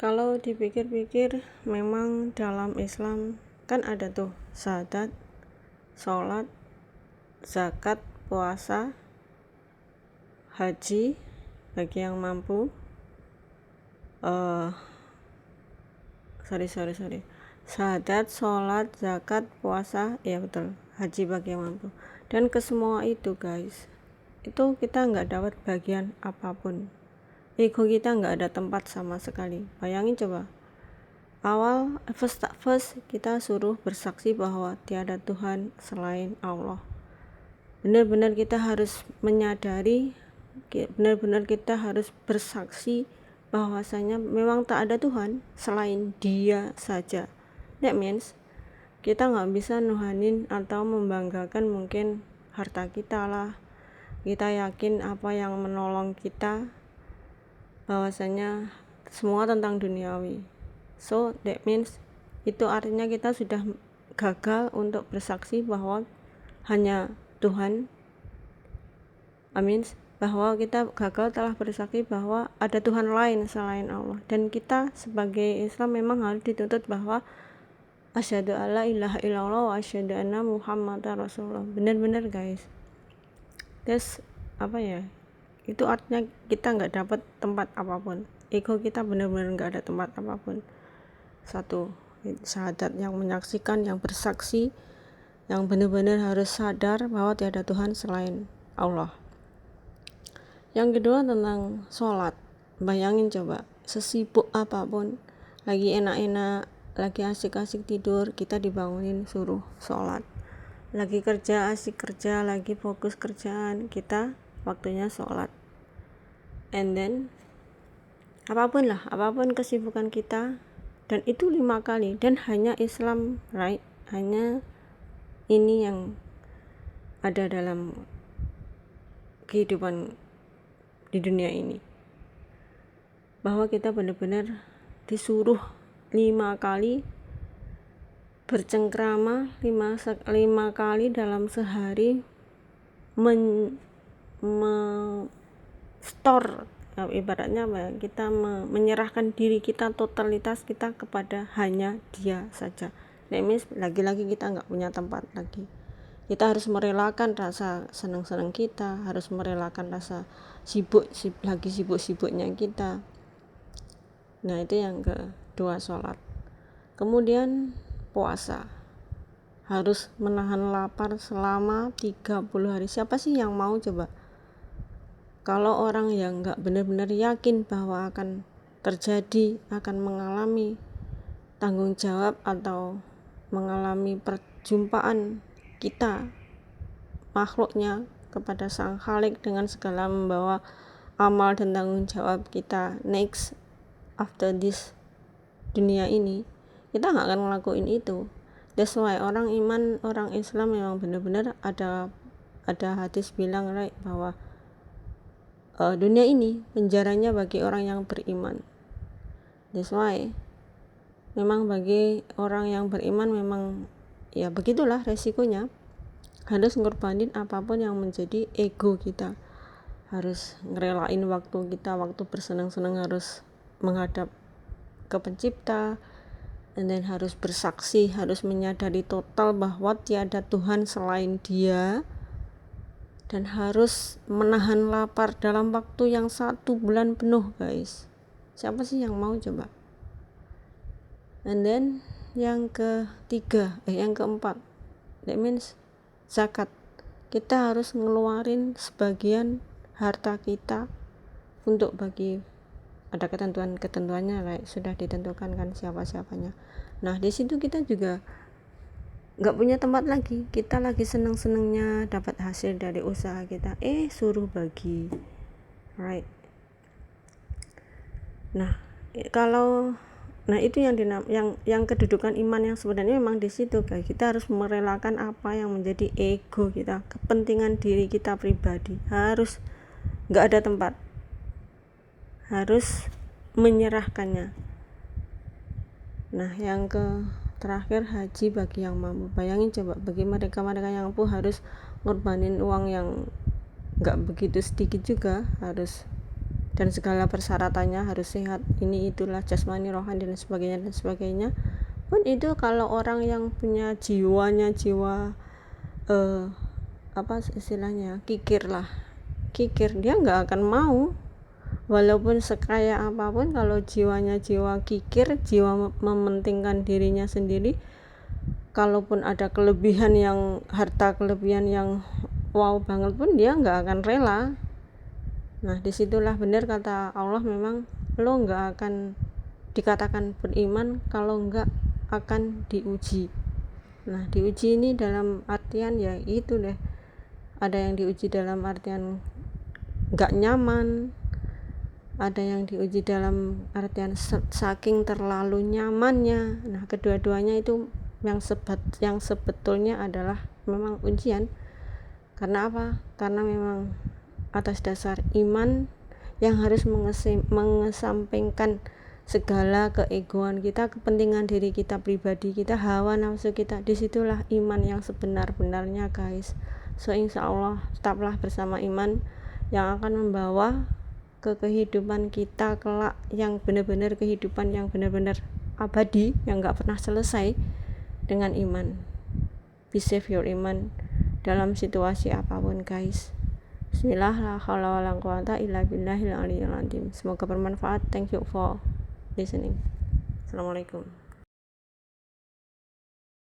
Kalau dipikir-pikir memang dalam Islam kan ada tuh syahadat, sholat, zakat, puasa, haji bagi yang mampu, syahadat, sholat, zakat, puasa, ya betul, haji bagi yang mampu. Dan ke semua itu guys, itu kita nggak dapat bagian apapun, ego kita nggak ada tempat sama sekali. Bayangin coba, awal first kita suruh bersaksi bahwa tiada Tuhan selain Allah. Benar-benar kita harus menyadari, benar-benar kita harus bersaksi bahwasanya memang tak ada Tuhan selain Dia saja. That means kita nggak bisa nuhanin atau membanggakan mungkin harta kita lah. Kita yakin apa yang menolong kita, bahwasanya semua tentang duniawi. So that means itu artinya kita sudah gagal untuk bersaksi bahwa hanya Tuhan. Bahwa kita gagal telah bersaksi bahwa ada Tuhan lain selain Allah. Dan kita sebagai Islam memang harus dituntut bahwa asyhadu alla ilaha illallah wa asyhadu anna muhammadar rasulullah. Benar-benar guys, terus itu artinya kita nggak dapat tempat apapun, ego kita benar-benar nggak ada tempat apapun. Satu, syahadat, yang menyaksikan, yang bersaksi, yang benar-benar harus sadar bahwa tiada Tuhan selain Allah. Yang kedua tentang sholat. Bayangin coba, sesibuk apapun, lagi enak-enak, lagi asik-asik tidur, kita dibangunin suruh sholat. Lagi kerja, asik kerja, lagi fokus kerjaan, kita waktunya sholat. And then apapun kesibukan kita, dan itu 5 kali, dan hanya Islam, right? Hanya ini yang ada dalam kehidupan di dunia ini, bahwa kita benar-benar disuruh 5 kali bercengkrama, 5 kali dalam sehari store, ibaratnya kita menyerahkan diri kita, totalitas kita kepada hanya Dia saja. That means lagi-lagi kita nggak punya tempat lagi. Kita harus merelakan rasa senang-senang kita, harus merelakan rasa sibuk-sibuknya kita. Nah itu yang kedua, sholat. Kemudian puasa, harus menahan lapar selama 30 hari. Siapa sih yang mau coba? Kalau orang yang nggak benar-benar yakin bahwa akan terjadi, akan mengalami tanggung jawab atau mengalami perjumpaan kita, makhluknya, kepada Sang Khalik dengan segala membawa amal dan tanggung jawab kita next after this dunia ini, kita nggak akan ngelakuin itu. That's why orang iman, orang Islam memang benar-benar ada hadis bilang, right, bahwa dunia ini penjaranya bagi orang yang beriman. That's why memang bagi orang yang beriman memang ya begitulah resikonya, harus ngorbanin apapun yang menjadi ego kita, harus ngerelain waktu kita, waktu bersenang-senang harus menghadap ke pencipta, and then harus bersaksi, harus menyadari total bahwa tiada Tuhan selain Dia, dan harus menahan lapar dalam waktu yang 1 bulan penuh guys. Siapa sih yang mau coba? And then yang keempat, that means zakat. Kita harus ngeluarin sebagian harta kita untuk bagi, ada ketentuannya, right? Sudah ditentukan kan siapa-siapanya. Nah di situ kita juga nggak punya tempat lagi. Kita lagi seneng-senengnya dapat hasil dari usaha kita, suruh bagi, right? Nah itu yang kedudukan iman yang sebenarnya memang di situ guys. Kita harus merelakan apa yang menjadi ego kita, kepentingan diri kita pribadi, harus nggak ada tempat, harus menyerahkannya. Nah yang terakhir, haji bagi yang mampu. Bayangin coba, bagi mereka yang mampu harus ngorbanin uang yang nggak begitu sedikit juga, harus dan segala persyaratannya harus sehat, ini itulah jasmani, rohani dan sebagainya pun itu kalau orang yang punya jiwa apa istilahnya, kikir, dia nggak akan mau walaupun sekaya apapun. Kalau jiwanya jiwa kikir, jiwa mementingkan dirinya sendiri, kalaupun ada kelebihan yang wow banget pun dia nggak akan rela. Nah disitulah benar kata Allah, memang lo nggak akan dikatakan beriman kalau nggak akan diuji. Nah diuji ini dalam artian ya itu deh, ada yang diuji dalam artian nggak nyaman, ada yang diuji dalam artian saking terlalu nyamannya. Nah kedua-duanya itu yang sebetulnya adalah memang ujian. Karena apa? Karena memang atas dasar iman yang harus mengesampingkan segala keegoan kita, kepentingan diri kita pribadi, kita hawa nafsu kita. Disitulah iman yang sebenar-benarnya guys. So insya Allah tetaplah bersama iman yang akan membawa ke kehidupan kita kelak, yang benar-benar kehidupan yang benar-benar abadi, yang gak pernah selesai dengan iman. Be safe your iman dalam situasi apapun guys. Bismillah, la haula wala quwata illa billahil aliyil azim. Semoga bermanfaat. Thank you for listening. Assalamualaikum.